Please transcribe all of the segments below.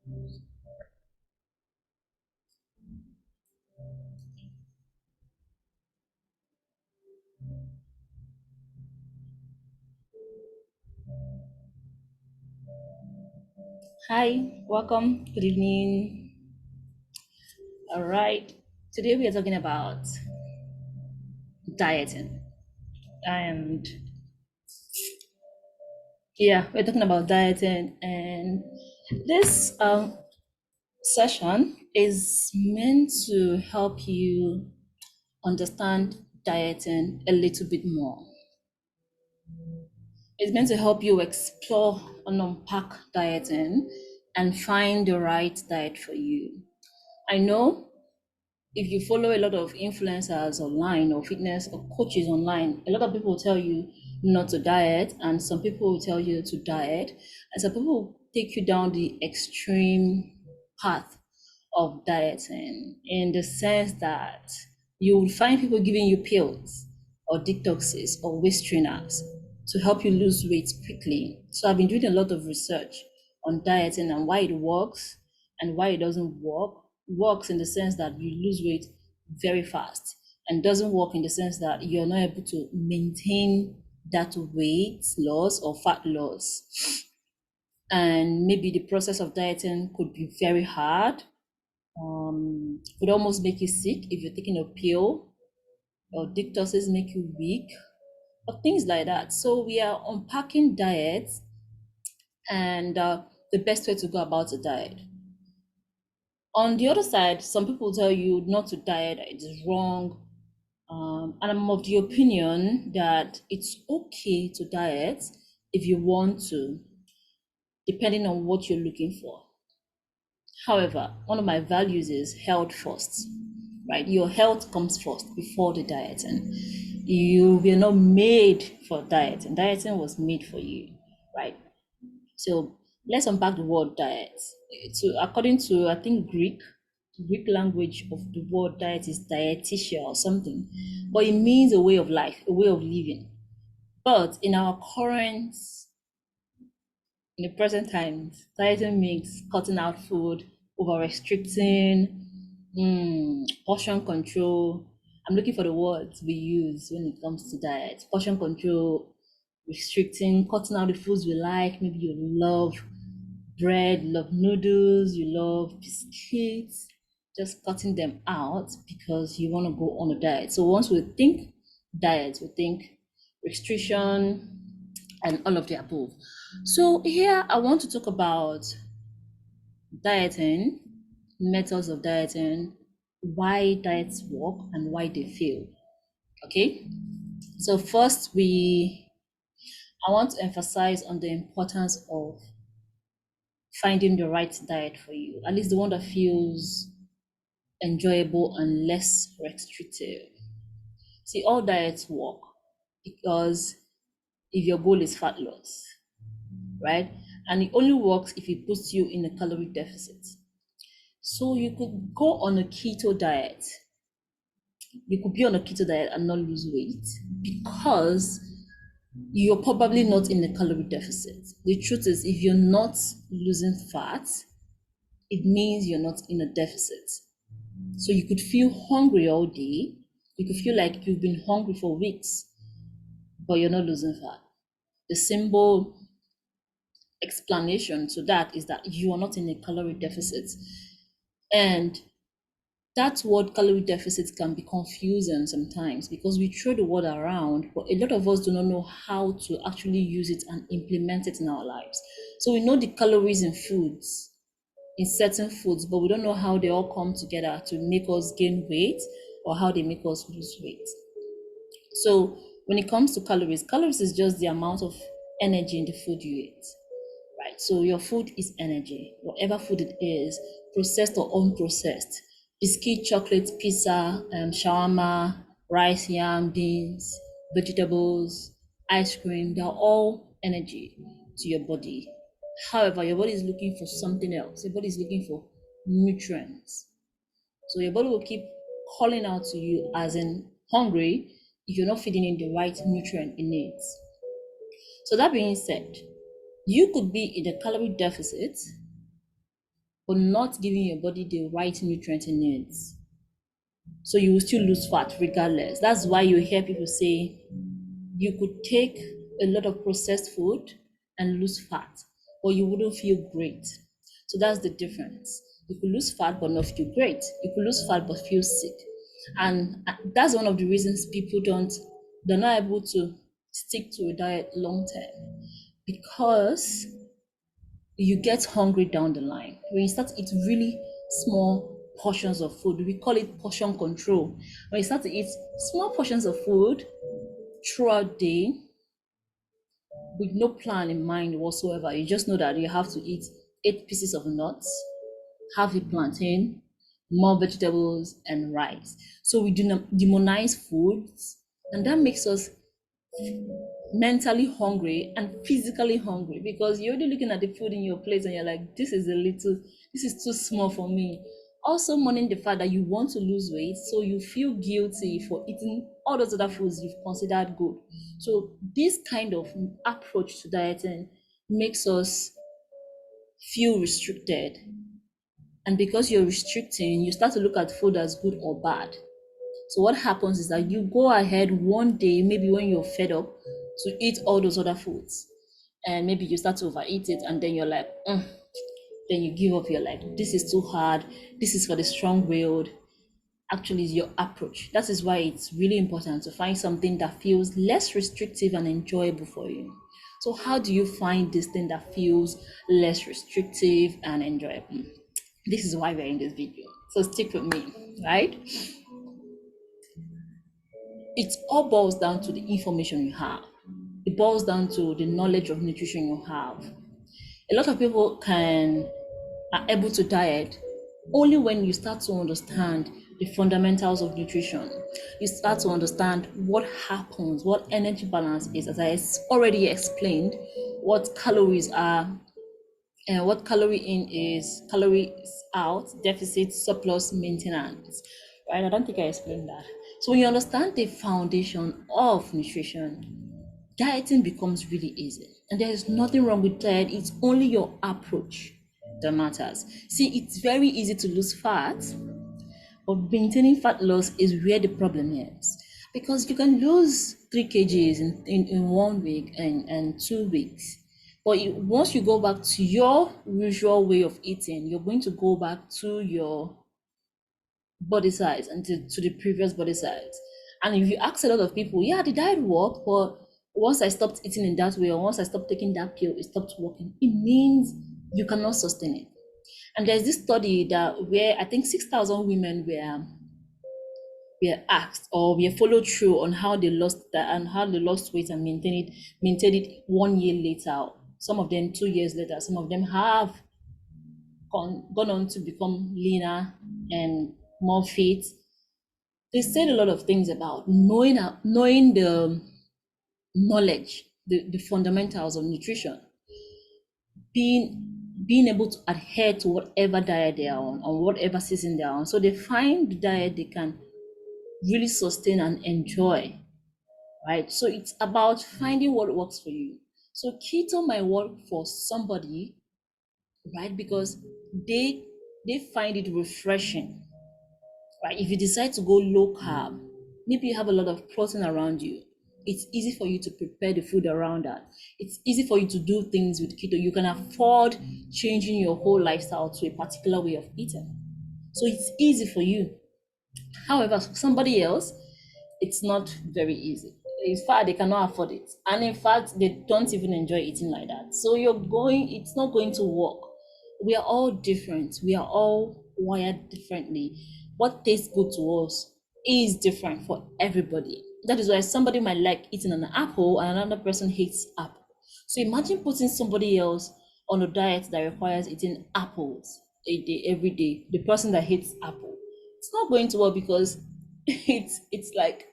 Hi, welcome. Good evening. All right. Today we are talking about dieting. And yeah, we're talking about dieting. And this session is meant to help you understand dieting a little bit more. It's meant to help you explore and unpack dieting and find the right diet for you. I know if you follow a lot of influencers online or fitness or coaches online, a lot of people will tell you not to diet, and some people will tell you to diet, and some people will take you down the extreme path of dieting in the sense that you will find people giving you pills or detoxes or waist trainers to help you lose weight quickly. So I've been doing a lot of research on dieting and why it works and why it doesn't work. Works in the sense that you lose weight very fast, and doesn't work in the sense that you're not able to maintain that weight loss or fat loss. And maybe the process of dieting could be very hard, could almost make you sick if you're taking a pill, or dictoses make you weak, or things like that. So we are unpacking diets and the best way to go about a diet. On the other side, some people tell you not to diet, that it is wrong. And I'm of the opinion that it's okay to diet if you want to, depending on what you're looking for. However, one of my values is health first, right? Your health comes first before the dieting. You were not made for dieting. Dieting was made for you, right? So let's unpack the word diet. So according to I think Greek language of the word diet is diaetesia or something, but it means a way of life, a way of living. But in the present times, dieting means cutting out food, over restricting, portion control. I'm looking for the words we use when it comes to diet. Portion control, restricting, cutting out the foods we like. Maybe you love bread, you love noodles, you love biscuits, just cutting them out because you want to go on a diet. So once we think diet, we think restriction and all of the above. So here I want to talk about dieting, methods of dieting, why diets work and why they fail. Okay. So first I want to emphasize on the importance of finding the right diet for you, at least the one that feels enjoyable and less restrictive. See, all diets work because if your goal is fat loss, right? And it only works if it puts you in a calorie deficit. So you could go on a keto diet. You could be on a keto diet and not lose weight because you're probably not in a calorie deficit. The truth is, if you're not losing fat, it means you're not in a deficit. So you could feel hungry all day. You could feel like you've been hungry for weeks, but you're not losing fat. The simple explanation to that is that you are not in a calorie deficit. And that word calorie deficit can be confusing sometimes because we throw the word around, but a lot of us do not know how to actually use it and implement it in our lives. So we know the calories in foods, in certain foods, but we don't know how they all come together to make us gain weight or how they make us lose weight. So when it comes to calories, calories is just the amount of energy in the food you eat, right? So your food is energy, whatever food it is, processed or unprocessed. Biscuit, chocolate, pizza, shawarma, rice, yam, beans, vegetables, ice cream, they're all energy to your body. However, your body is looking for something else. Your body is looking for nutrients. So your body will keep calling out to you as in hungry if you're not feeding in the right nutrient it needs. So that being said, you could be in a calorie deficit but not giving your body the right nutrient it needs. So you will still lose fat regardless. That's why you hear people say you could take a lot of processed food and lose fat, but you wouldn't feel great. So that's the difference. You could lose fat but not feel great. You could lose fat but feel sick. And that's one of the reasons people they're not able to stick to a diet long term, because you get hungry down the line. When you start to eat really small portions of food, we call it portion control. When you start to eat small portions of food throughout the day with no plan in mind whatsoever, you just know that you have to eat 8 pieces of nuts, half a plantain, more vegetables, and rice. So we do not demonize foods, and that makes us mentally hungry and physically hungry, because you're already looking at the food in your plate and you're like, this is too small for me. Also, mourning the fact that you want to lose weight, so you feel guilty for eating all those other foods you've considered good. So, this kind of approach to dieting makes us feel restricted. And because you're restricting, you start to look at food as good or bad. So what happens is that you go ahead one day, maybe when you're fed up, to eat all those other foods, and maybe you start to overeat it, and then you're like, then you give up. You're like, this is too hard. This is for the strong-willed. Actually, it's your approach. That is why it's really important to find something that feels less restrictive and enjoyable for you. So how do you find this thing that feels less restrictive and enjoyable? This is why we're in this video. So stick with me, right? It all boils down to the information you have. It boils down to the knowledge of nutrition you have. A lot of people are able to diet only when you start to understand the fundamentals of nutrition. You start to understand what happens, what energy balance is, as I already explained, what calories are, and what calorie in is, calories out, deficit, surplus, maintenance. Right? I don't think I explained that. So when you understand the foundation of nutrition, dieting becomes really easy. And there is nothing wrong with diet, it's only your approach that matters. See, it's very easy to lose fat, but maintaining fat loss is where the problem is. Because you can lose 3 kgs in 1 week and 2 weeks. But once you go back to your usual way of eating, you're going to go back to your body size and to the previous body size. And if you ask a lot of people, yeah, the diet worked, but once I stopped eating in that way, or once I stopped taking that pill, it stopped working. It means you cannot sustain it. And there's this study that where I think 6,000 women were asked or were followed through on how they lost that and how they lost weight and maintained it 1 year later. Some of them 2 years later. Some of them have gone on to become leaner and more fit. They said a lot of things about knowing the knowledge, the fundamentals of nutrition, being able to adhere to whatever diet they are on or whatever season they are on. So they find the diet they can really sustain and enjoy, right? So it's about finding what works for you. So keto might work for somebody, right? Because they they find it refreshing, right? If you decide to go low carb, maybe you have a lot of protein around you. It's easy for you to prepare the food around that. It's easy for you to do things with keto. You can afford changing your whole lifestyle to a particular way of eating. So it's easy for you. However, for somebody else, it's not very easy. In fact, they cannot afford it. And in fact, they don't even enjoy eating like that. So it's not going to work. We are all different. We are all wired differently. What tastes good to us is different for everybody. That is why somebody might like eating an apple and another person hates apple. So imagine putting somebody else on a diet that requires eating apples a day, every day. The person that hates apple, it's not going to work because it's like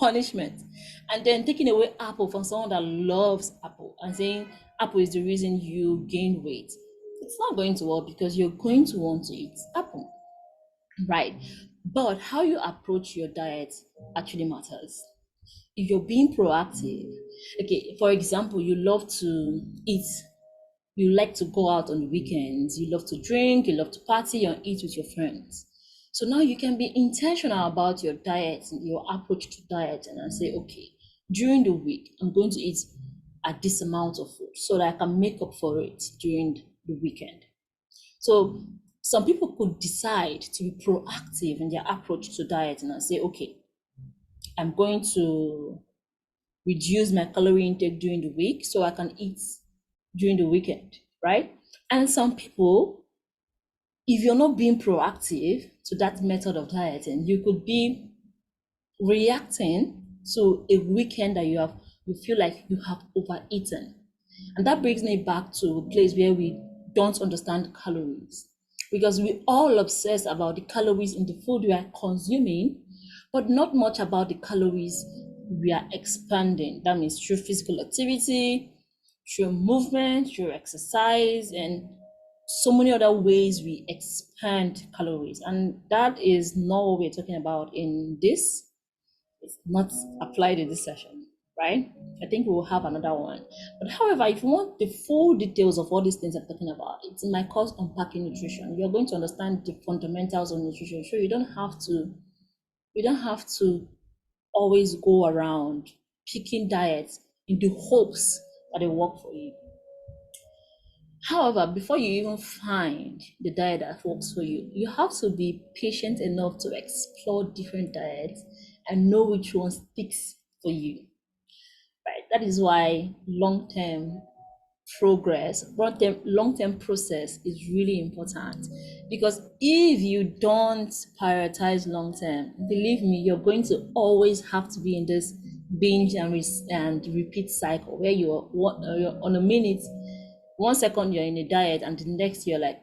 punishment. And then taking away apple from someone that loves apple and saying apple is the reason you gain weight, it's not going to work because you're going to want to eat apple, right? But how you approach your diet actually matters. If you're being proactive, okay, for example, you love to eat You like to go out on the weekends, you love to drink, you love to party and eat with your friends. So now you can be intentional about your diet and your approach to diet and say, okay, during the week, I'm going to eat at this amount of food so that I can make up for it during the weekend. So some people could decide to be proactive in their approach to diet and say, okay, I'm going to reduce my calorie intake during the week so I can eat during the weekend, right? And some people, if you're not being proactive to that method of dieting, you could be reacting to a weekend that you feel like you have overeaten. And that brings me back to a place where we don't understand calories. Because we all obsess about the calories in the food we are consuming, but not much about the calories we are expanding. That means through physical activity, through movement, through exercise, and so many other ways we expand calories. And that is not what we're talking about in this. It's not applied in this session, right? I think we will have another one. But however, if you want the full details of all these things I'm talking about, it's in my course Unpacking Nutrition. You're going to understand the fundamentals of nutrition. So you don't have to always go around picking diets in the hopes that they work for you. However, before you even find the diet that works for you, you have to be patient enough to explore different diets and know which one sticks for you. Right? That is why long-term progress, long-term process is really important. Because if you don't prioritize long-term, believe me, you're going to always have to be in this binge and repeat cycle where you're on a minute, 1 second you're in a diet and the next you're like,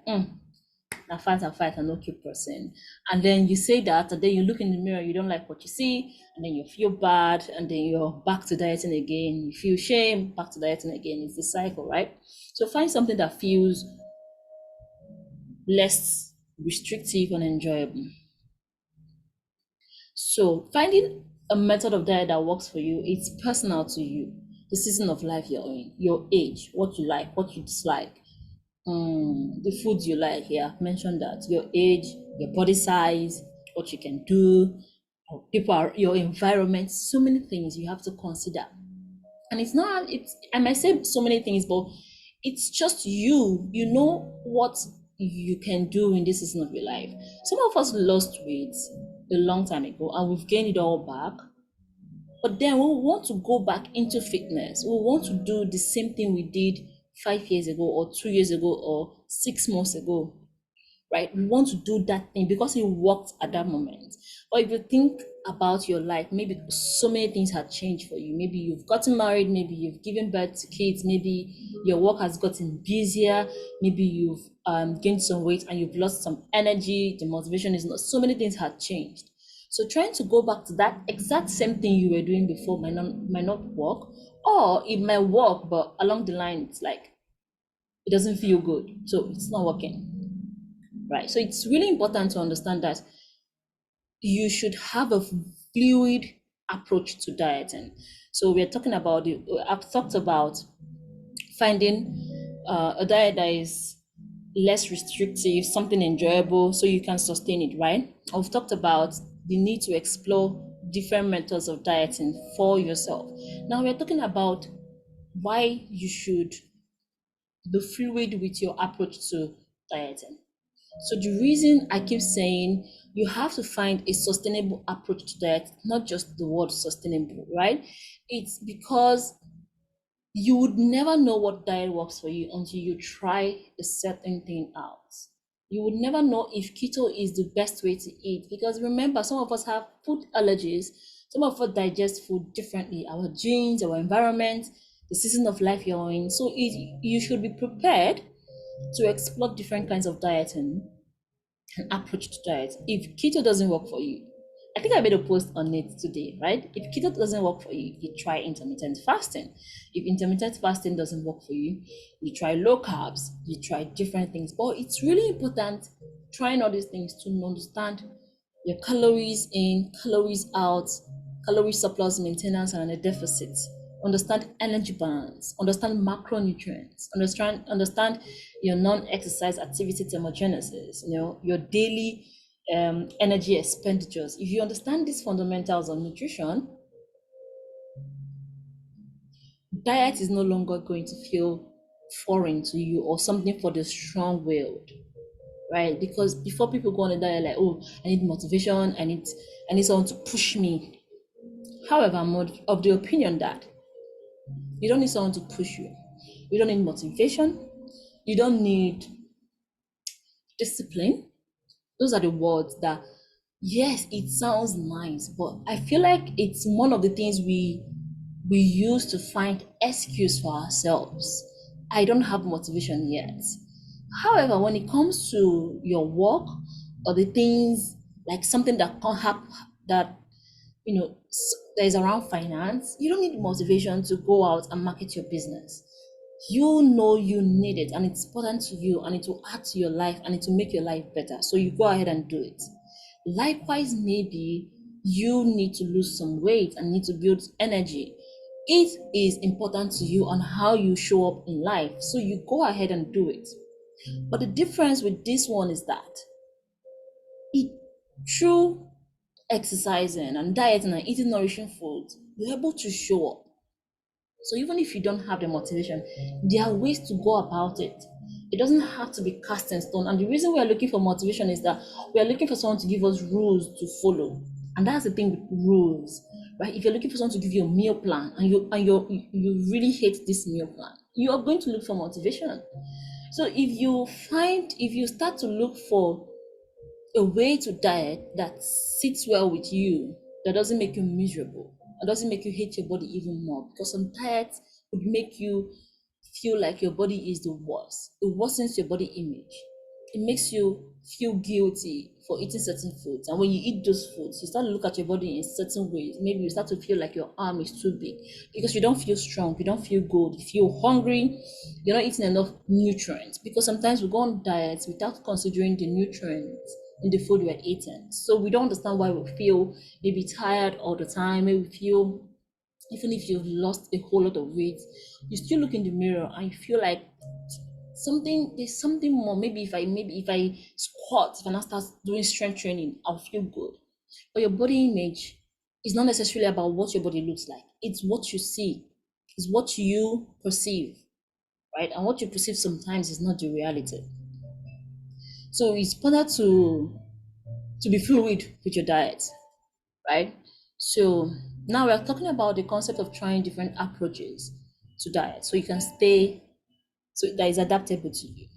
I fight, and no keep person. And then you say that, and then you look in the mirror, you don't like what you see, and then you feel bad, and then you're back to dieting again. You feel shame, back to dieting again. It's the cycle, right? So find something that feels less restrictive and enjoyable. So finding a method of diet that works for you, it's personal to you. The season of life you're in, your age, what you like, what you dislike, the foods you like. Yeah, I've mentioned that. Your age, your body size, what you can do, how people are, your environment, so many things you have to consider. And it's not, it's, I might say so many things, but it's just you know what you can do in this season of your life. Some of us lost weight a long time ago and we've gained it all back. But then we want to go back into fitness. We want to do the same thing we did 5 years ago, or 2 years ago, or 6 months ago, right? We want to do that thing because it worked at that moment. Or if you think about your life, maybe so many things have changed for you. Maybe you've gotten married, maybe you've given birth to kids, maybe your work has gotten busier, maybe you've gained some weight and you've lost some energy, the motivation is not, so many things have changed. So trying to go back to that exact same thing you were doing before might not work, or it might work, but along the line it's like it doesn't feel good, so it's not working, right? So it's really important to understand that you should have a fluid approach to dieting. So we're talking about I've talked about finding a diet that is less restrictive, something enjoyable, so you can sustain it, right? I've talked about the need to explore different methods of dieting for yourself. Now we're talking about why you should be fluid with your approach to dieting. So the reason I keep saying you have to find a sustainable approach to diet, not just the word sustainable, right? It's because you would never know what diet works for you until you try a certain thing out. You would never know if keto is the best way to eat, because remember, some of us have food allergies, some of us digest food differently, our genes, our environment, the season of life you're in. So you should be prepared to explore different kinds of dieting and approach to diet. If keto doesn't work for you, I think I made a post on it today, right? If keto doesn't work for you, you try intermittent fasting. If intermittent fasting doesn't work for you, you try low carbs, you try different things. But it's really important trying all these things to understand your calories in, calories out, calorie surplus maintenance, and a deficit. understand energy balance, understand macronutrients, understand your non-exercise activity thermogenesis, your daily energy expenditures. If you understand these fundamentals of nutrition, diet is no longer going to feel foreign to you or something for the strong-willed, right? Because before people go on a diet, like, oh, I need motivation, I need someone to push me. However, I'm of the opinion that you don't need someone to push you. You don't need motivation. You don't need discipline. Those are the words that, yes, it sounds nice, but I feel like it's one of the things we use to find excuse for ourselves. I don't have motivation yet. However, when it comes to your work or the things like something that can't happen, that that is around finance, you don't need motivation to go out and market your business. You know you need it and it's important to you and it will add to your life and it will make your life better. So you go ahead and do it. Likewise, maybe you need to lose some weight and need to build energy. It is important to you on how you show up in life. So you go ahead and do it. But the difference with this one is that it through exercising and dieting and eating nourishing food, you're able to show up. So even if you don't have the motivation, there are ways to go about it. It doesn't have to be cast in stone. And the reason we are looking for motivation is that we are looking for someone to give us rules to follow. And that's the thing with rules, right? If you're looking for someone to give you a meal plan and you really hate this meal plan, you are going to look for motivation. So if you start to look for a way to diet that sits well with you, that doesn't make you miserable, that doesn't make you hate your body even more. Because some diets would make you feel like your body is the worst. It worsens your body image. It makes you feel guilty for eating certain foods. And when you eat those foods, you start to look at your body in certain ways. Maybe you start to feel like your arm is too big because you don't feel strong, you don't feel good, you feel hungry, you're not eating enough nutrients. Because sometimes we go on diets without considering the nutrients in the food we're eating. So we don't understand why we feel maybe tired all the time, maybe we feel even if you've lost a whole lot of weight, you still look in the mirror and you feel like there's something more. Maybe if I squat, if I now start doing strength training, I'll feel good. But your body image is not necessarily about what your body looks like. It's what you see, it's what you perceive, right? And what you perceive sometimes is not the reality. So it's better to be fluid with your diet, right? So now we're talking about the concept of trying different approaches to diet so you can stay, so that is adaptable to you.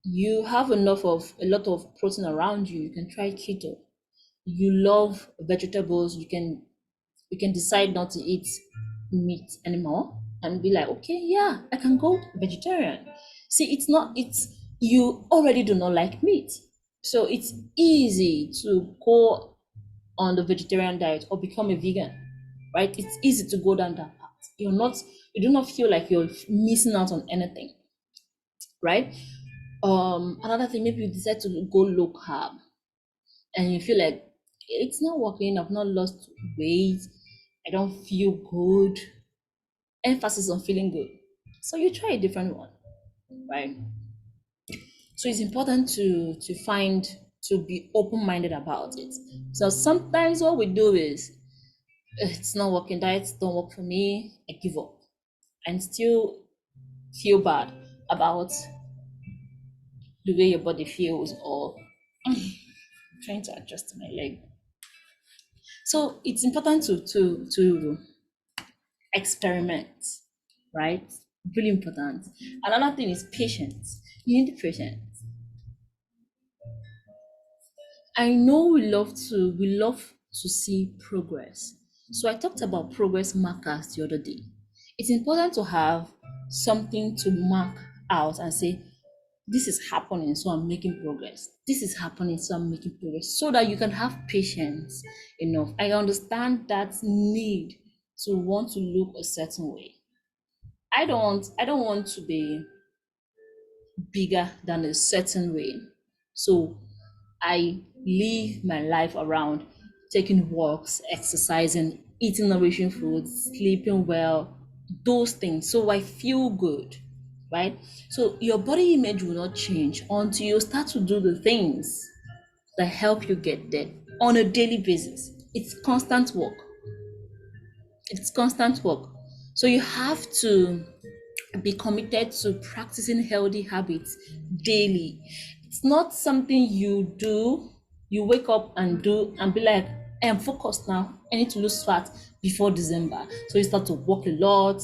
You have a lot of protein around you, you can try keto. You love vegetables, you can decide not to eat meat anymore and be like, okay, yeah, I can go vegetarian. See, it's you already do not like meat. So it's easy to go on the vegetarian diet or become a vegan, right? It's easy to go down that path. You do not feel like you're missing out on anything, right? Another thing, maybe you decide to go low carb and you feel like it's not working, I've not lost weight, I don't feel good. Emphasis on feeling good. So you try a different one, right? So it's important to be open-minded about it. So sometimes what we do is it's not working, diets don't work for me, I give up and still feel bad about the way your body feels or trying to adjust my leg. So it's important to experiment, right? Really important. Another thing is patience. You need patience. I know we love to see progress. So I talked about progress markers the other day. It's important to have something to mark out and say, this is happening, so I'm making progress. This is happening, so I'm making progress. So that you can have patience enough. I understand that need to want to look a certain way. I don't want to be bigger than a certain way. So I live my life around taking walks, exercising, eating nourishing foods, sleeping well, those things. So I feel good, right? So your body image will not change until you start to do the things that help you get there on a daily basis. It's constant work. It's constant work. So you have to be committed to practicing healthy habits daily. It's not something you do, you wake up and do and be like, I'm focused now. I need to lose fat before December. So you start to walk a lot,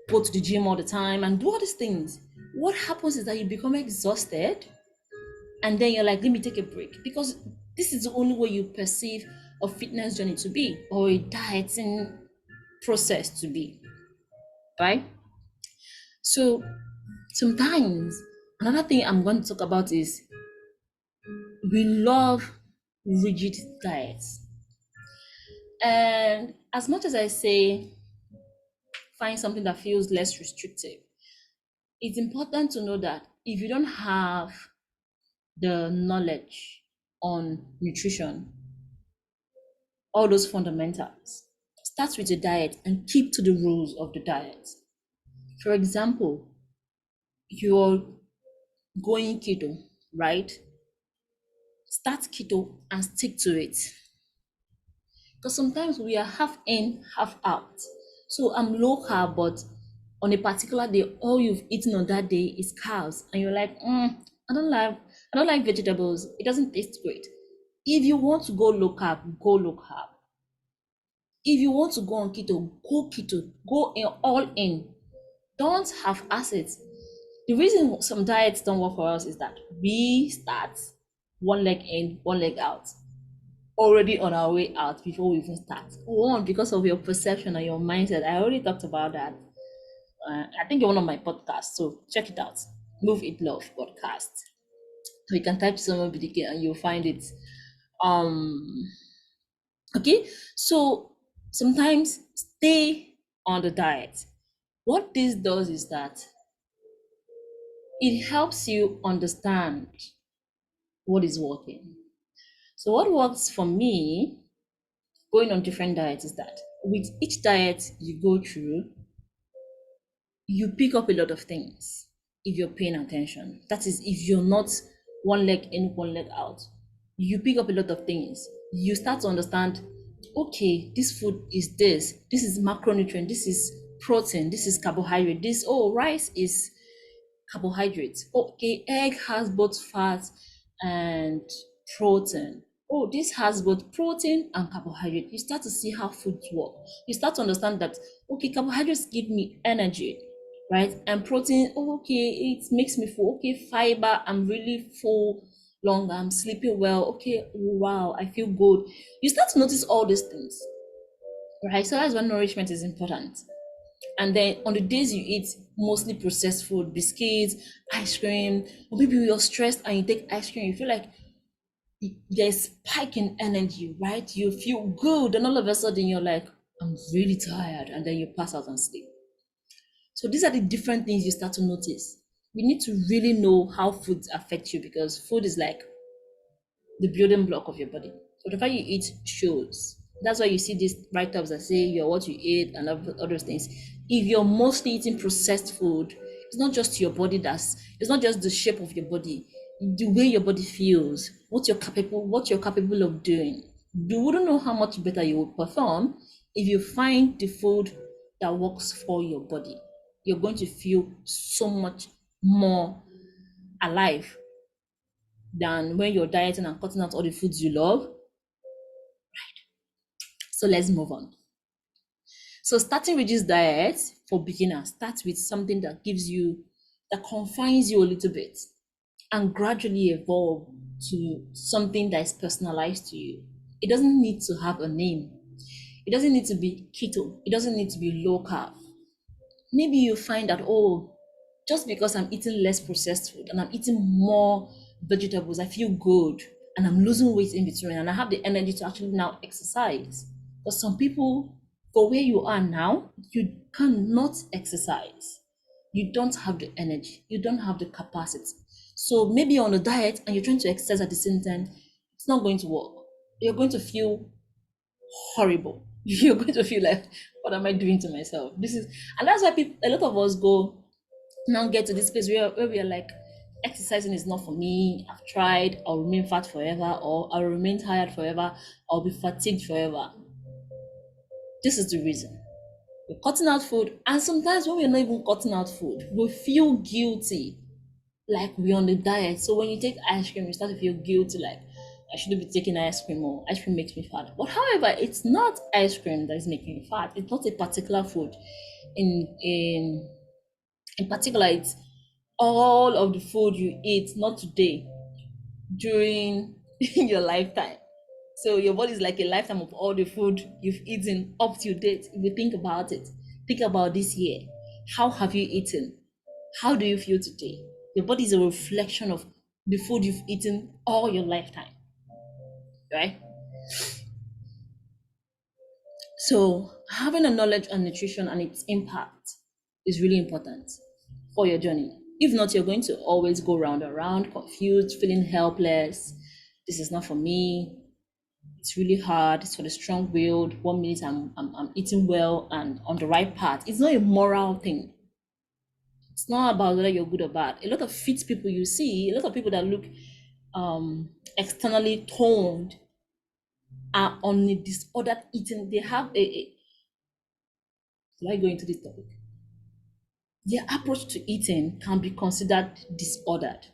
go to the gym all the time, and do all these things. What happens is that you become exhausted, and then you're like, let me take a break, because this is the only way you perceive a fitness journey to be, or a dieting process to be, right? So sometimes another thing I'm going to talk about is we love rigid diets. And as much as I say find something that feels less restrictive, it's important to know that if you don't have the knowledge on nutrition, all those fundamentals, start with a diet and keep to the rules of the diet. For example, you're going keto, right? Start keto and stick to it. Because sometimes we are half in, half out. So I'm low carb, but on a particular day, all you've eaten on that day is carbs, and you're like, I don't like vegetables. It doesn't taste great. If you want to go low carb, go low carb. If you want to go on keto, go keto. Go in, all in. Don't have assets. The reason some diets don't work for us is that we start one leg in, one leg out, already on our way out before we even start. One, because of your perception and your mindset. I already talked about that. I think in one of my podcasts, so check it out. Move It Love podcast. So you can type Summer BDK and you'll find it. Um, okay, so sometimes stay on the diet. What this does is that it helps you understand what is working. So what works for me going on different diets is that with each diet you go through, you pick up a lot of things if you're paying attention. That is, if you're not one leg in, one leg out, you pick up a lot of things. You start to understand, okay, this food is this is macronutrient, this is protein, this is carbohydrate, this, oh, rice is carbohydrates. Okay, egg has both fat and protein. Oh, this has both protein and carbohydrate. You start to see how foods work. You start to understand that, okay, carbohydrates give me energy, right? And protein, oh, okay, it makes me full. Okay, fiber, I'm really full longer, I'm sleeping well. Okay, wow, I feel good. You start to notice all these things, right? So that's why nourishment is important. And then on the days you eat mostly processed food, biscuits, ice cream, or maybe you're stressed and you take ice cream, you feel like there's spike in energy, right? You feel good, and all of a sudden you're like, I'm really tired, and then you pass out and sleep. So these are the different things you start to notice. We need to really know how foods affect you, because food is like the building block of your body. Whatever you eat shows. That's why you see these write-ups that say you're what you eat and all those things. If you're mostly eating processed food, it's not just your body it's not just the shape of your body, the way your body feels, what you're capable of doing. You wouldn't know how much better you would perform if you find the food that works for your body. You're going to feel so much more alive than when you're dieting and cutting out all the foods you love. So let's move on. So starting with this diet for beginners, start with something that confines you a little bit, and gradually evolve to something that is personalized to you. It doesn't need to have a name. It doesn't need to be keto. It doesn't need to be low carb. Maybe you find that, oh, just because I'm eating less processed food and I'm eating more vegetables, I feel good, and I'm losing weight in between, and I have the energy to actually now exercise. But some people, for where you are now, you cannot exercise. You don't have the energy, you don't have the capacity. So maybe you're on a diet and you're trying to exercise at the same time, it's not going to work. You're going to feel horrible. you're going to feel like, what am I doing to myself? This is, and that's why people, a lot of us go now get to this place where we are like, exercising is not for me. I've tried, I'll remain fat forever, or I'll remain tired forever, I'll be fatigued forever. This is the reason. We're cutting out food, and sometimes when we're not even cutting out food, we feel guilty like we're on the diet. So when you take ice cream, you start to feel guilty like, I shouldn't be taking ice cream, or ice cream makes me fat. But however, it's not ice cream that is making you fat. It's not a particular food. In particular, it's all of the food you eat, not today, during your lifetime. So your body is like a lifetime of all the food you've eaten up to date. If you think about it, think about this year. How have you eaten? How do you feel today? Your body is a reflection of the food you've eaten all your lifetime, right? So having a knowledge on nutrition and its impact is really important for your journey. If not, you're going to always go round and round, confused, feeling helpless. This is not for me. It's really hard. It's for the strong-willed. 1 minute I'm eating well and on the right path. It's not a moral thing. It's not about whether you're good or bad. A lot of fit people you see, a lot of people that look externally toned are on a disordered eating. They have a Will I go into this topic? Their approach to eating can be considered disordered.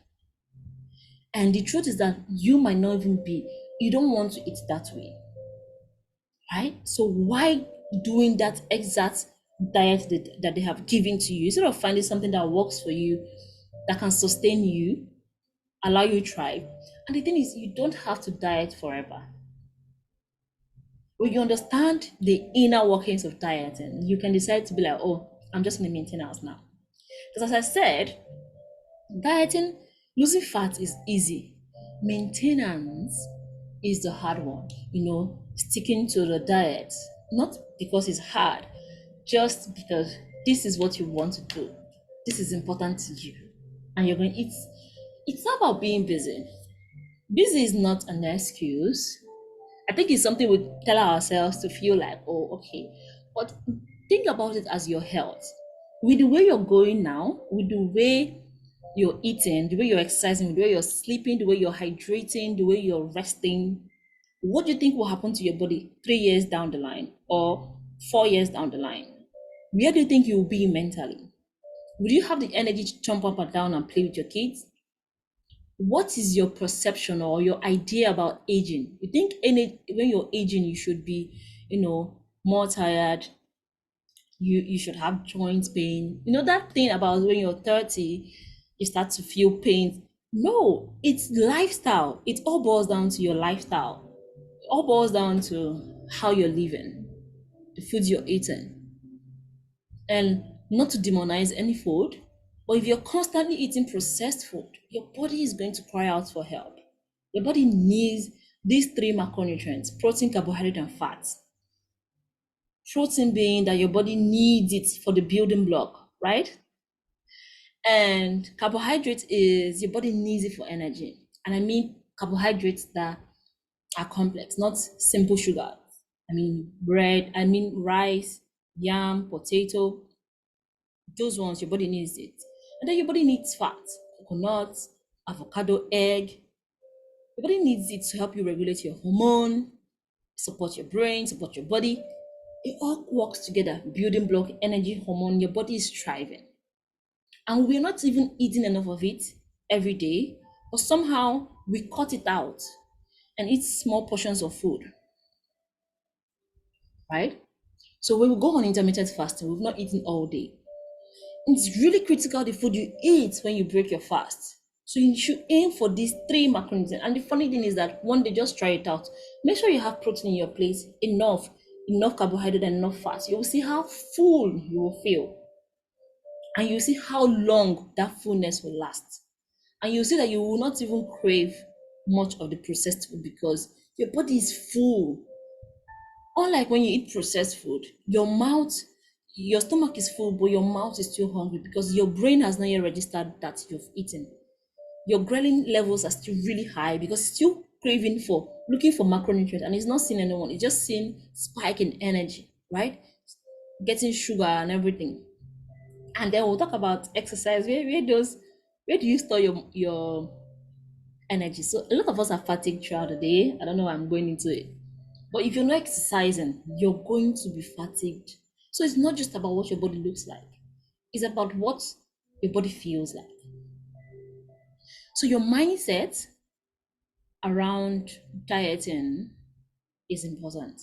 And the truth is that you might not even be, you don't want to eat that way, right? So why doing that exact diet that they have given to you instead of finding something that works for you, that can sustain you, allow you to thrive? And the thing is, you don't have to diet forever. When you understand the inner workings of dieting, you can decide to be like, oh, I'm just going to maintain maintenance now. Because as I said, dieting, losing fat is easy. Maintenance is the hard one. Sticking to the diet, not because it's hard, just because this is what you want to do. This is important to you. And you're going, it's not about being busy. Busy is not an excuse. I think it's something we tell ourselves to feel like, oh, okay. But think about it as your health. With the way you're going now, with the way you're eating, the way you're exercising, the way you're sleeping, the way you're hydrating, the way you're resting, what do you think will happen to your body 3 years down the line or 4 years down the line? Where do you think you will be mentally? Will you have the energy to jump up and down and play with your kids? What is your perception or your idea about aging? You think when you're aging, you should be, more tired. You should have joint pain. That thing about when you're 30, you start to feel pain. No, it's lifestyle. It all boils down to your lifestyle. It all boils down to how you're living, the foods you're eating. And not to demonize any food, but if you're constantly eating processed food, your body is going to cry out for help. Your body needs these three macronutrients: protein, carbohydrate, and fats. Protein being that your body needs it for the building block, right? And carbohydrate is your body needs it for energy. And I mean carbohydrates that are complex, not simple sugar. I mean bread, I mean rice, yam, potato. Those ones, your body needs it. And then your body needs fat, coconut, avocado, egg. Your body needs it to help you regulate your hormone, support your brain, support your body. It all works together, building block, energy, hormone. Your body is thriving. And we're not even eating enough of it every day, but somehow we cut it out and eat small portions of food, right? So when we go on intermittent fasting, we've not eaten all day. It's really critical the food you eat when you break your fast. So you should aim for these three macronutrients. And the funny thing is that one day, just try it out. Make sure you have protein in your plate, enough carbohydrate and enough fat. You will see how full you will feel. And you'll see how long that fullness will last. And you'll see that you will not even crave much of the processed food because your body is full. Unlike when you eat processed food, your stomach is full, but your mouth is still hungry because your brain has not yet registered that you've eaten. Your ghrelin levels are still really high because it's still craving for, looking for macronutrients, and it's not seeing anyone. It's just seeing spike in energy, right? Getting sugar and everything. And then we'll talk about exercise. Where do you store your energy? So a lot of us are fatigued throughout the day. I don't know why I'm going into it. But if you're not exercising, you're going to be fatigued. So it's not just about what your body looks like. It's about what your body feels like. So your mindset around dieting is important.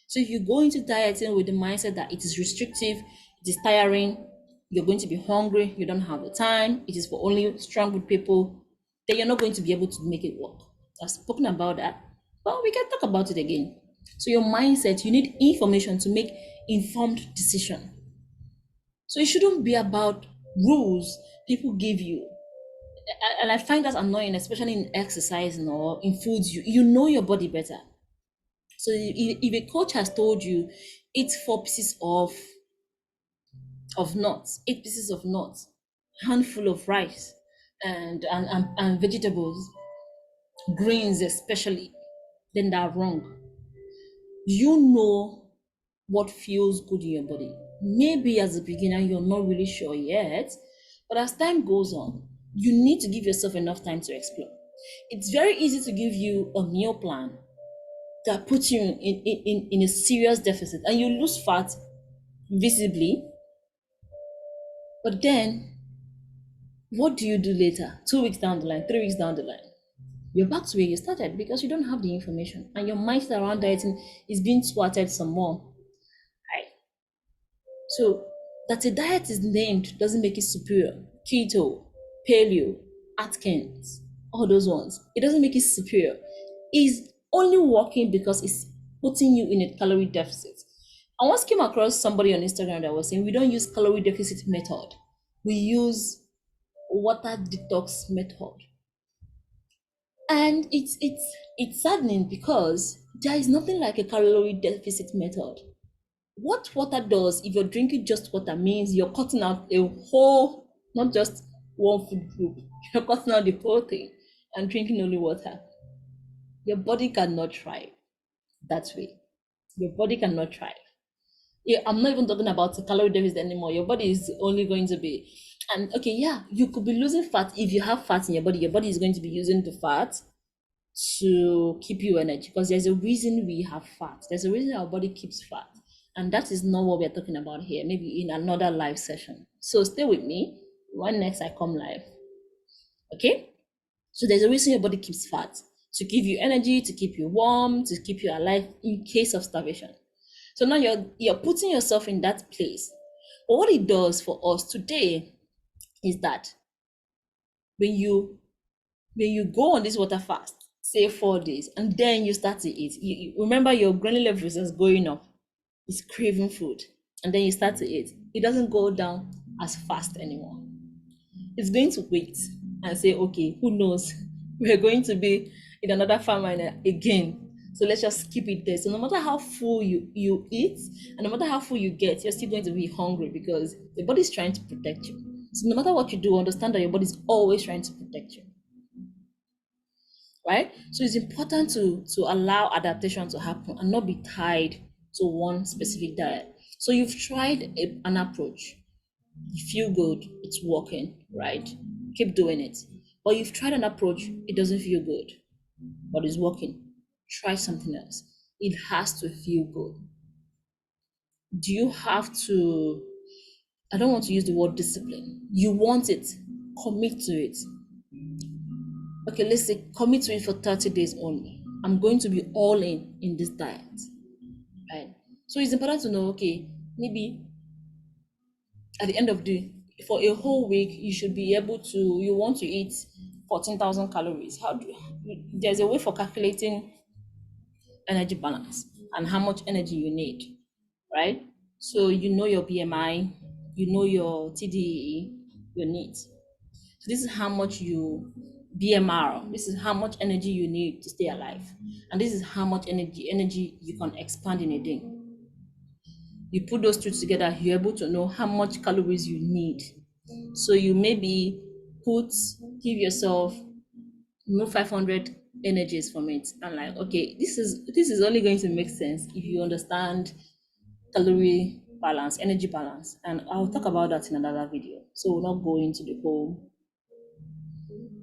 So if you go into dieting with the mindset that it is restrictive, it is tiring, you're going to be hungry, you don't have the time, it is for only strong with people, then you're not going to be able to make it work. I've spoken about that, but we can talk about it again. So your mindset, you need information to make informed decision. So it shouldn't be about rules people give you. And I find that annoying, especially in exercising or in foods. You know your body better. So if a coach has told you eat 4 pieces of nuts, 8 pieces of nuts, handful of rice, and vegetables, greens especially, then they're wrong. You know what feels good in your body. Maybe as a beginner, you're not really sure yet, but as time goes on, you need to give yourself enough time to explore. It's very easy to give you a meal plan that puts you in a serious deficit and you lose fat visibly, but then what do you do later? 2 weeks down the line, 3 weeks down the line, you're back to where you started because you don't have the information and your mindset around dieting is being swatted some more. Right? So that a diet is named doesn't make it superior. Keto, paleo, Atkins, all those ones, it doesn't make it superior. It's only working because it's putting you in a calorie deficit. I once came across somebody on Instagram that was saying we don't use calorie deficit method, we use water detox method. And it's saddening because there is nothing like a calorie deficit method. What water does, if you're drinking just water, means you're cutting out a whole, not just one food group, you're cutting out the whole thing and drinking only water. Your body cannot thrive that way. Your body cannot thrive. Yeah, I'm not even talking about the calorie deficit anymore. Your body is only going to be, and okay, yeah, you could be losing fat. If you have fat in your body is going to be using the fat to keep you energy, because there's a reason we have fat. There's a reason our body keeps fat. And that is not what we're talking about here, maybe in another live session. So stay with me when next I come live. Okay? So there's a reason your body keeps fat, to give you energy, to keep you warm, to keep you alive in case of starvation. So now you're putting yourself in that place. But what it does for us today is that when you go on this water fast, say 4 days, and then you start to eat, you remember your ghrelin levels is going up, it's craving food, and then you start to eat, it doesn't go down as fast anymore. It's going to wait and say, okay, who knows, we're going to be in another famine again, so let's just keep it there. So no matter how full you eat, and no matter how full you get, you're still going to be hungry because the body's trying to protect you. So no matter what you do, understand that your body's always trying to protect you, right? So it's important to allow adaptation to happen and not be tied to one specific diet. So you've tried an approach, you feel good, it's working, right? Keep doing it. But you've tried an approach, it doesn't feel good, but it's working. Try something else. It has to feel good. Do you have to? I don't want to use the word discipline. You want it, commit to it. Okay, let's say commit to it for 30 days only. I'm going to be all in this diet, right? So it's important to know, okay, maybe at the end of the for a whole week you should be able to, you want to eat 14,000 calories. There's a way for calculating energy balance and how much energy you need, right? So you know your BMI, you know your TDEE, your needs. So this is how much you BMR. This is how much energy you need to stay alive, and this is how much energy you can expand in a day. You put those two together, you're able to know how much calories you need. So you maybe give yourself 500 energies from it. I'm like, okay, this is only going to make sense if you understand calorie balance, energy balance, and I'll talk about that in another video. So we'll not go into the whole,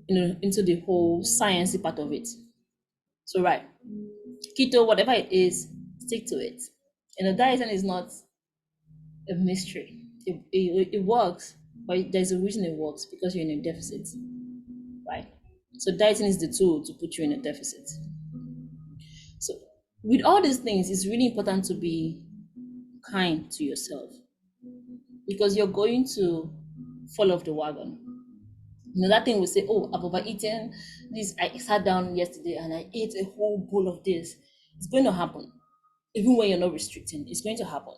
into the whole sciencey part of it. So right, keto, whatever it is, stick to it. Dieting is not a mystery. It works, but there's a reason it works, because you're in a deficit, right? So dieting is the tool to put you in a deficit. So with all these things, it's really important to be kind to yourself, because you're going to fall off the wagon. That thing will say, oh, I've overeaten this. I sat down yesterday and I ate a whole bowl of this. It's going to happen. Even when you're not restricting, it's going to happen.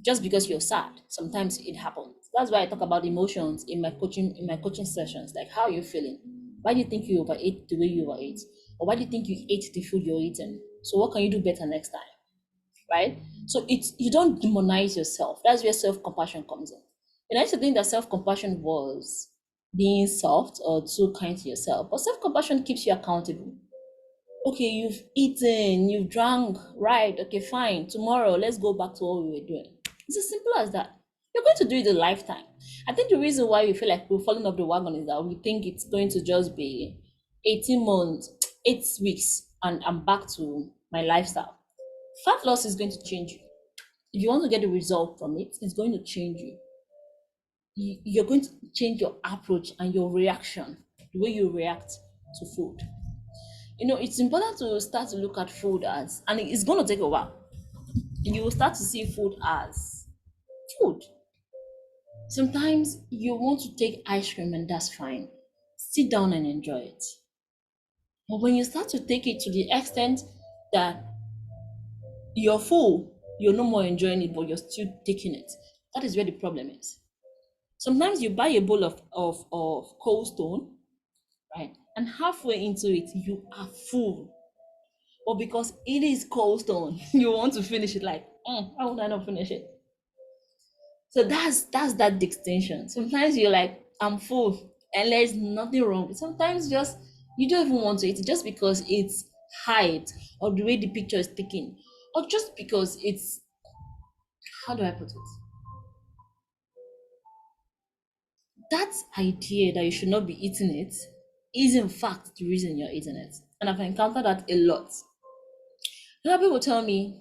Just because you're sad, sometimes it happens. That's why I talk about emotions in my coaching sessions. Like, how are you feeling? Why do you think you overate the way you overate? Or why do you think you ate the food you're eating? So what can you do better next time? Right? So it's, you don't demonize yourself. That's where self-compassion comes in. And I used to think that self-compassion was being soft or too kind to yourself. But self-compassion keeps you accountable. Okay, you've eaten, you've drunk, right? Okay, fine. Tomorrow, let's go back to what we were doing. It's as simple as that. You're going to do it a lifetime. I think the reason why we feel like we're falling off the wagon is that we think it's going to just be 18 months, 8 weeks, and I'm back to my lifestyle. Fat loss is going to change you. If you want to get a result from it, it's going to change you. You're going to change your approach and your reaction, the way you react to food. It's important to start to look at food as, and it's going to take a while. You will start to see food as food. Sometimes you want to take ice cream, and that's fine. Sit down and enjoy it. But when you start to take it to the extent that you're full, you're no more enjoying it, but you're still taking it, that is where the problem is. Sometimes you buy a bowl of cold stone, right? And halfway into it, you are full. But because it is cold stone, you want to finish it like, how would I not finish it? So that's that distinction. Sometimes you're like, I'm full, and there's nothing wrong. Sometimes just you don't even want to eat it just because it's height or the way the picture is taken, or just because it's, how do I put it? That idea that you should not be eating it is in fact the reason you're eating it. And I've encountered that a lot. A lot of people tell me,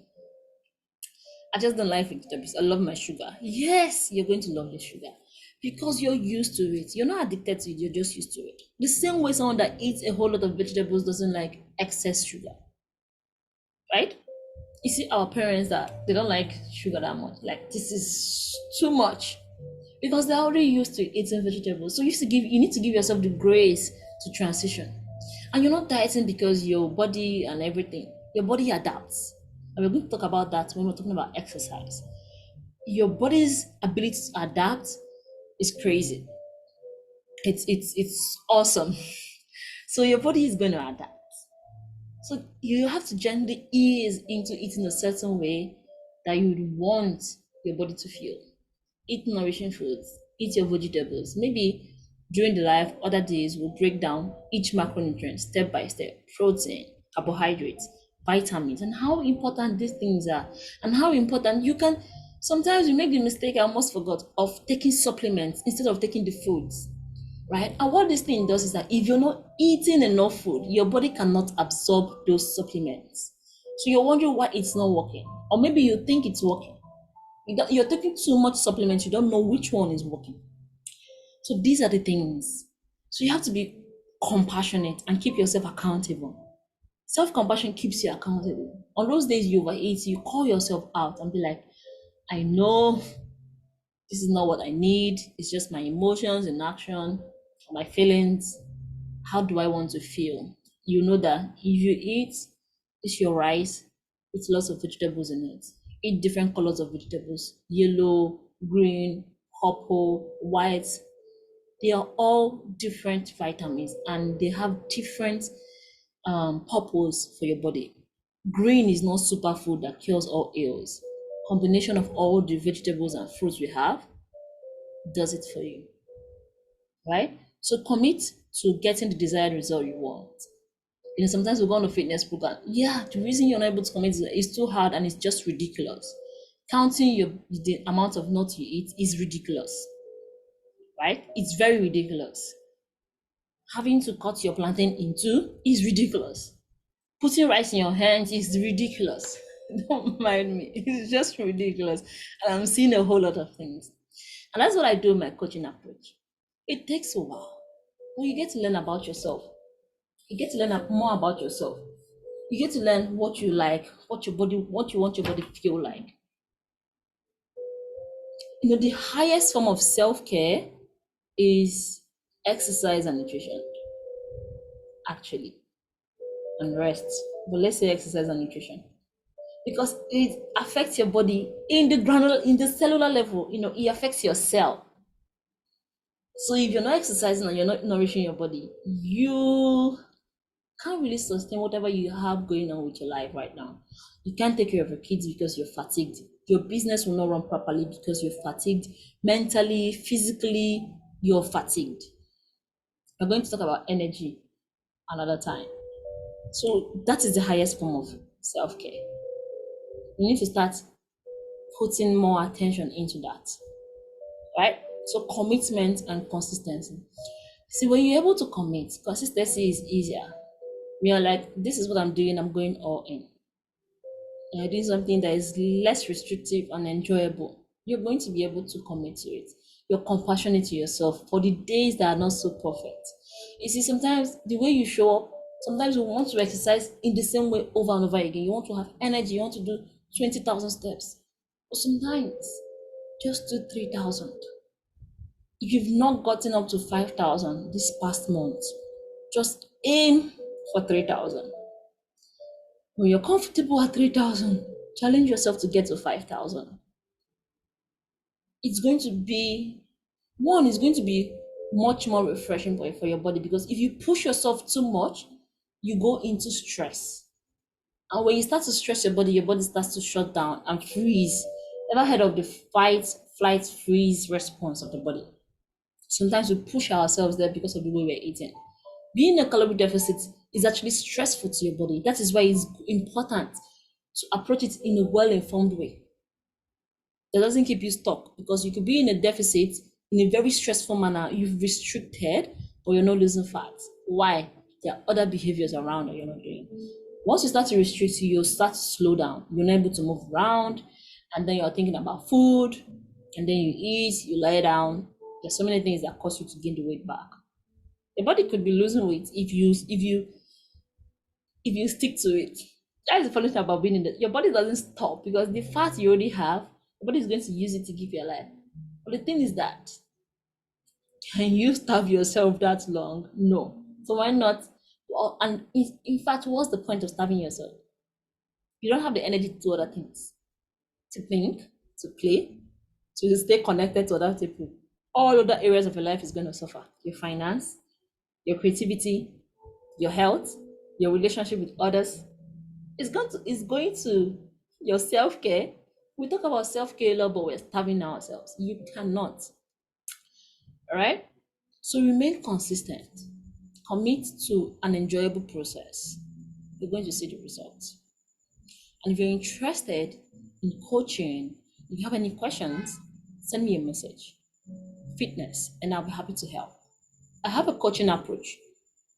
I just don't like vegetables. I love my sugar. Yes, you're going to love the sugar because you're used to it. You're not addicted to it, you're just used to it. The same way someone that eats a whole lot of vegetables doesn't like excess sugar, right? You see our parents that they don't like sugar that much. Like, this is too much, because they're already used to eating vegetables. So you need to give yourself the grace to transition. And you're not dieting because your body and everything, your body adapts. And we're going to talk about that when we're talking about exercise. Your body's ability to adapt is crazy. It's awesome. So your body is going to adapt. So you have to gently ease into eating a certain way that you would want your body to feel. Eat nourishing foods, eat your vegetables. Maybe during the life, other days we'll break down each macronutrient step by step: protein, carbohydrates, vitamins, and how important these things are, and how important you can. Sometimes we make the mistake, I almost forgot, of taking supplements instead of taking the foods, right? And what this thing does is that if you're not eating enough food, your body cannot absorb those supplements. So you're wondering why it's not working, or maybe you think it's working. You're taking too much supplements, you don't know which one is working. So these are the things. So you have to be compassionate and keep yourself accountable. Self-compassion keeps you accountable. On those days you overeat, you call yourself out and be like, I know this is not what I need. It's just my emotions in action, my feelings. How do I want to feel? You know that if you eat, it's your rice with lots of vegetables in it. Eat different colors of vegetables: yellow, green, purple, white. They are all different vitamins and they have different purpose for your body. Green is not superfood that cures all ills. Combination of all the vegetables and fruits we have does it for you, right? So commit to getting the desired result you want. Sometimes we go on a fitness program. Yeah, the reason you're not able to commit is too hard and it's just ridiculous. Counting the amount of nuts you eat is ridiculous, right? It's very ridiculous. Having to cut your plantain in two is ridiculous. Putting rice in your hands is ridiculous. Don't mind me. It's just ridiculous. And I'm seeing a whole lot of things. And that's what I do in my coaching approach. It takes a while, but you get to learn about yourself. You get to learn more about yourself. You get to learn what you like, what you want your body to feel like. The highest form of self-care is exercise and nutrition, actually, and rest. But let's say exercise and nutrition. Because it affects your body in the cellular level. It affects your cell. So if you're not exercising and you're not nourishing your body, you can't really sustain whatever you have going on with your life right now. You can't take care of your kids because you're fatigued. Your business will not run properly because you're fatigued. Mentally, physically, you're fatigued. We're going to talk about energy another time. So that is the highest form of self-care. You need to start putting more attention into that, right? So commitment and consistency. See, when you're able to commit, consistency is easier. You're like, this is what I'm doing, I'm going all in. And you're doing something that is less restrictive and enjoyable. You're going to be able to commit to it. You're compassionate to yourself for the days that are not so perfect. You see, sometimes the way you show up, sometimes you want to exercise in the same way over and over again. You want to have energy, you want to do 20,000 steps. But sometimes just do 3,000. If you've not gotten up to 5,000 this past month, just aim for 3,000. When you're comfortable at 3,000, challenge yourself to get to 5,000. It's going to be, one, is going to be much more refreshing for your body, because if you push yourself too much, you go into stress. And when you start to stress your body starts to shut down and freeze. Ever heard of the fight, flight, freeze response of the body? Sometimes we push ourselves there because of the way we're eating. Being a calorie deficit is actually stressful to your body. That is why it's important to approach it in a well-informed way that doesn't keep you stuck, because you could be in a deficit in a very stressful manner. You've restricted, but you're not losing fat. Why? There are other behaviors around that you're not doing. Once you start to restrict, you'll start to slow down. You're not able to move around, and then you're thinking about food, and then you eat, you lie down. There's so many things that cause you to gain the weight back. Your body could be losing weight if you stick to it. That's the funny thing about being in the, your body doesn't stop, because the fat you already have, your body is going to use it to keep you alive. But the thing is that, can you starve yourself that long? No. So why not? And in fact, what's the point of starving yourself? You don't have the energy to do other things, to think, to play, to stay connected to other people. All other areas of your life is going to suffer. Your finance, your creativity, your health, your relationship with others. It's going to your self-care. We talk about self-care a lot, but we're starving ourselves. You cannot. All right. So remain consistent. Commit to an enjoyable process. You're going to see the results. And if you're interested in coaching, if you have any questions, send me a message. Fitness, and I'll be happy to help. I have a coaching approach.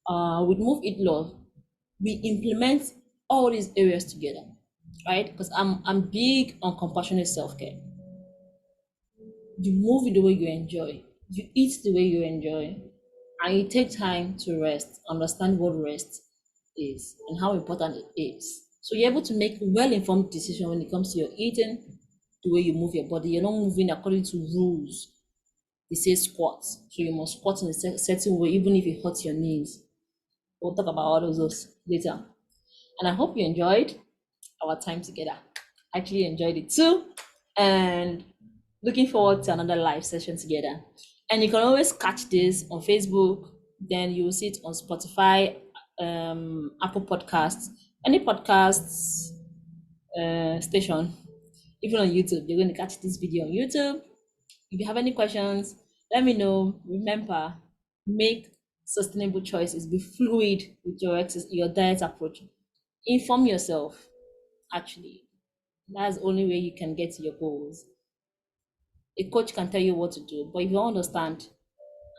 With Move Eat Love, we implement all these areas together, right? Because I'm big on compassionate self-care. You move the way you enjoy, you eat the way you enjoy, and you take time to rest, understand what rest is and how important it is. So you're able to make well-informed decision when it comes to your eating, the way you move your body. You're not moving according to rules. They say squat, so you must squat in a certain way, even if it hurts your knees. We'll talk about all of those later. And I hope you enjoyed our time together. I actually enjoyed it too. And looking forward to another live session together. And you can always catch this on Facebook. Then you will see it on Spotify, Apple Podcasts, any podcasts station, even on YouTube. You're going to catch this video on YouTube. If you have any questions, let me know. Remember, make sustainable choices. Be fluid with your diet approach. Inform yourself. Actually, that's the only way you can get to your goals. A coach can tell you what to do, but if you don't understand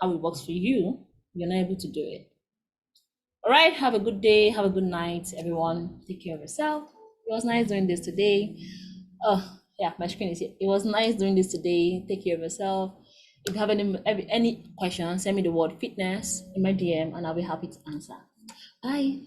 how it works for you, you're not able to do it. All right, have a good day, have a good night, everyone. Take care of yourself. It was nice doing this today. Oh, yeah, my screen is here. It was nice doing this today. Take care of yourself. If you have any questions, send me the word fitness in my DM and I'll be happy to answer. Bye.